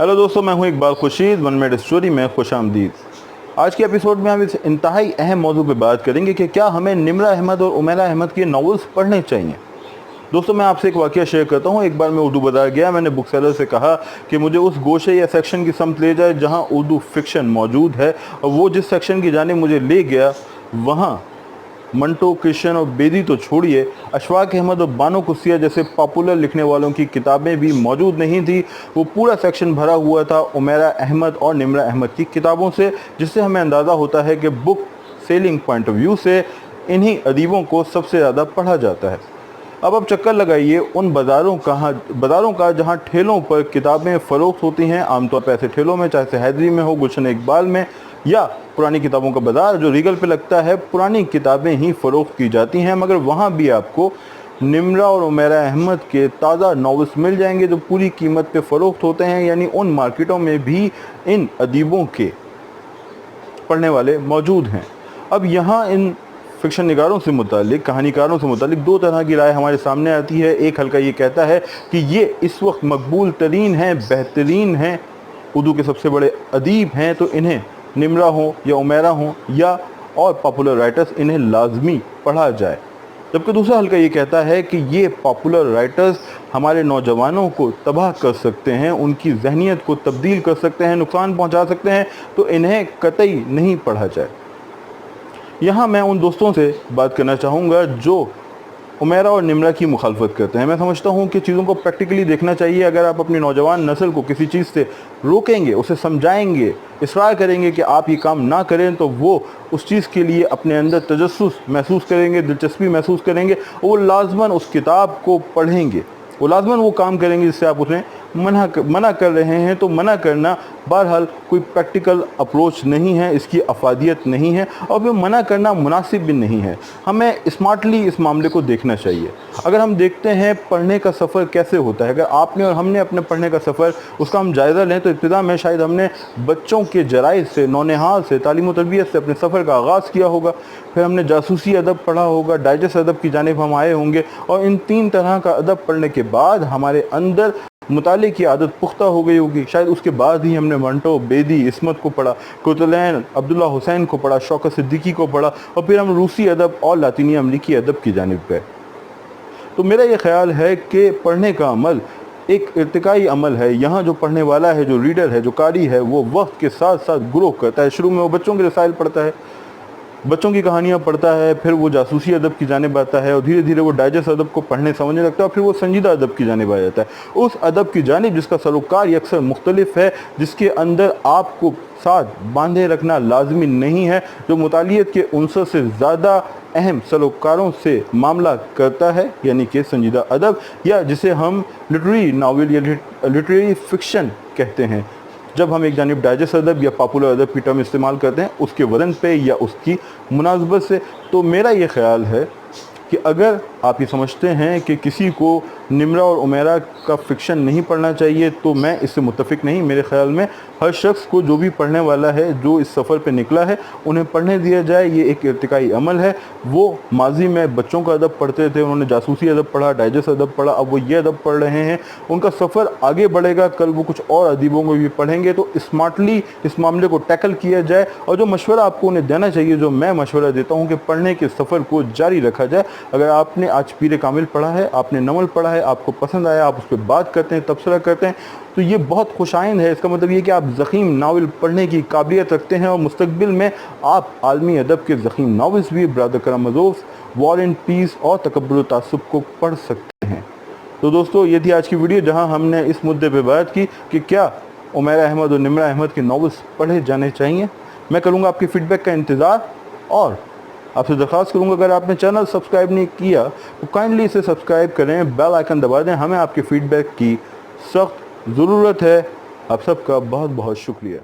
Hello दोस्तों, मैं हूं Iqbal Khurshid. One minute story में खुश आमदीद। आज के एपिसोड में हम इस इंतहाई अहम मौजू पे बात करेंगे कि क्या हमें निम्रा अहमद और उमैरा अहमद के नॉवेल्स पढ़ने चाहिए। दोस्तों, मैं आपसे एक वाक़या शेयर करता हूँ। एक बार मैं उर्दू बाज़ार गया। मैंने बुक सेलर से कहा कि मुझे उस गोशे या सेक्शन की समत ले जाए जहाँ उर्दू फिक्शन मौजूद है, और वो जिस सेक्शन की जाने मुझे ले गया वहाँ मंटो, कृष्ण और बेदी तो छोड़िए, अशफाक अहमद और बानो कुसिया जैसे पॉपुलर लिखने वालों की किताबें भी मौजूद नहीं थी। वो पूरा सेक्शन भरा हुआ था उमैरा अहमद और निम्रा अहमद की किताबों से, जिससे हमें अंदाज़ा होता है कि book selling point of view से इन्हीं अदीबों को सबसे ज़्यादा पढ़ा जाता है। अब आप चक्कर लगाइए उन बाज़ारों का जहाँ ठेलों पर किताबें फ़रोख्त होती हैं। आमतौर पर ऐसे ठेलों में, चाहे से हैदरी में हो, गुलशन इकबाल में, या पुरानी किताबों का बाज़ार जो रीगल पे लगता है, पुरानी किताबें ही फ़रोख्त की जाती हैं। मगर वहाँ भी आपको निम्रा और उमैरा अहमद के ताज़ा नॉवेल्स मिल जाएंगे जो पूरी कीमत पे फ़रोख्त होते हैं। यानी उन मार्केटों में भी इन अदीबों के पढ़ने वाले मौजूद हैं। अब यहाँ इन फिक्शन निगारों से मुतालिक, कहानीकारों से मुतालिक दो तरह की राय हमारे सामने आती है। एक हल्का ये कहता है कि ये इस वक्त मकबूल तरीन हैं, बेहतरीन हैं, उर्दू के सबसे बड़े अदीब हैं, तो इन्हें निम्रा हो या उमैरा हो या और पॉपुलर राइटर्स, इन्हें लाजमी पढ़ा जाए। जबकि दूसरा हल्का ये कहता है कि ये पॉपुलर राइटर्स हमारे नौजवानों को तबाह कर सकते हैं, उनकी जहनीत को तब्दील कर सकते हैं, नुकसान पहुंचा सकते हैं, तो इन्हें कतई नहीं पढ़ा जाए। यहाँ मैं उन दोस्तों से बात करना चाहूँगा जो उमैरा और निम्रा की मुखालफत करते हैं। मैं समझता हूँ कि चीज़ों को प्रैक्टिकली देखना चाहिए। अगर आप अपनी नौजवान नस्ल को किसी चीज़ से रोकेंगे, उसे समझाएंगे, इसरार करेंगे कि आप ये काम ना करें, तो वो उस चीज़ के लिए अपने अंदर तजस्सुस महसूस करेंगे, दिलचस्पी महसूस करेंगे, और वो लाजमन उस किताब को पढ़ेंगे, वो लाजमन वो काम करेंगे जिससे आप उन्हें मना कर रहे हैं। तो मना करना बहरहाल कोई प्रैक्टिकल अप्रोच नहीं है, इसकी अफादियत नहीं है, और फिर मना करना मुनासिब भी नहीं है। हमें स्मार्टली इस मामले को देखना चाहिए। अगर हम देखते हैं पढ़ने का सफ़र कैसे होता है, अगर आपने और हमने अपने पढ़ने का सफ़र उसका हम जायज़ा लें, तो इब्तिदा में शायद हमने बच्चों के जराइद से, नौनिहाल से, तालीम व तरबियत से अपने सफ़र का आगाज़ किया होगा। फिर हमने जासूसी अदब पढ़ा होगा, डाइजेस्ट अदब की जानिब हम आए होंगे, और इन तीन तरह का अदब पढ़ने के बाद हमारे अंदर मुताले की आदत पुख्ता हो गई होगी। शायद उसके बाद ही हमने मंटो, बेदी, इस्मत को पढ़ा, कुतुलैन, अब्दुल्ला हुसैन को पढ़ा, शौकत सिद्दीकी को पढ़ा, और फिर हम रूसी अदब और लातीनी अमरीकी अदब की जानिब गए। तो मेरा ये ख्याल है कि पढ़ने का अमल एक इर्तिकाई अमल है। यहाँ जो पढ़ने वाला है, जो रीडर है, जो कारी है, वो वक्त के साथ साथ ग्रो करता है। शुरू में वो बच्चों के रसाइल पढ़ता है, बच्चों की कहानियाँ पढ़ता है, फिर वो जासूसी अदब की जानिब आता है, और धीरे धीरे वो डाइजेस्ट अदब को पढ़ने समझने लगता है, और फिर वो संजीदा अदब की जानिब आ जाता है। उस अदब की जानिब जिसका सरोकार अक्सर मुख्तलिफ है, जिसके अंदर आपको साथ बांधे रखना लाजमी नहीं है, जो मुतालियत के उनसर से ज़्यादा अहम सरोकारों से मामला करता है, यानी कि संजीदा अदब, या जिसे हम लिटरेरी नावल या लिटरेरी फिक्शन कहते हैं। जब हम एक जानिब डाइजेस्ट अदब या पॉपुलर अदब की टर्म इस्तेमाल करते हैं उसके वज़न पे या उसकी मुनासबत से, तो मेरा ये ख्याल है कि अगर आप ये समझते हैं कि किसी को निम्रा और उमैरा का फ़िक्शन नहीं पढ़ना चाहिए, तो मैं इससे मुत्तफ़िक नहीं। मेरे ख़्याल में हर शख्स को, जो भी पढ़ने वाला है, जो इस सफ़र पे निकला है, उन्हें पढ़ने दिया जाए। ये एक इर्तिकाई अमल है। वो माजी में बच्चों का अदब पढ़ते थे, उन्होंने जासूसी अदब पढ़ा, डाइजेस्ट अदब पढ़ा, अब वो ये अदब पढ़ रहे हैं। उनका सफ़र आगे बढ़ेगा, कल वो कुछ और अदीबों को भी पढ़ेंगे। तो स्मार्टली इस मामले को टैकल किया जाए, और जो मशवरा आपको उन्हें देना चाहिए, जो मैं मशवरा देता हूँ, कि पढ़ने के सफ़र को जारी रखा जाए। अगर आपने आज पीर कामिल पढ़ा है, आपने नवल पढ़ा है, आपको पसंद आया, आप उस पर बात करते हैं, तबसरा करते हैं, तो ये बहुत खुशाइंद है। इसका मतलब ये कि आप ज़ख़ीम नावल पढ़ने की काबिलियत रखते हैं, और मुस्तक़बिल में आप आलमी अदब के ज़ख़ीम नावल्स भी, ब्रदर करम अज़ोफ़, वॉर एंड पीस और तकब्बुर व तअस्सुब को पढ़ सकते हैं। तो दोस्तों, ये थी आज की वीडियो, जहाँ हमने इस मुद्दे पर बात की कि क्या उमैरा अहमद और निम्रा अहमद के नावल्स पढ़े जाने चाहिए। मैं करूँगा आपके फ़ीडबैक का इंतज़ार, और आपसे दरख्वास्त करूँगा, अगर आपने चैनल सब्सक्राइब नहीं किया तो काइंडली इसे सब्सक्राइब करें, बेल आइकन दबा दें। हमें आपके फ़ीडबैक की सख्त ज़रूरत है। आप सबका बहुत बहुत शुक्रिया।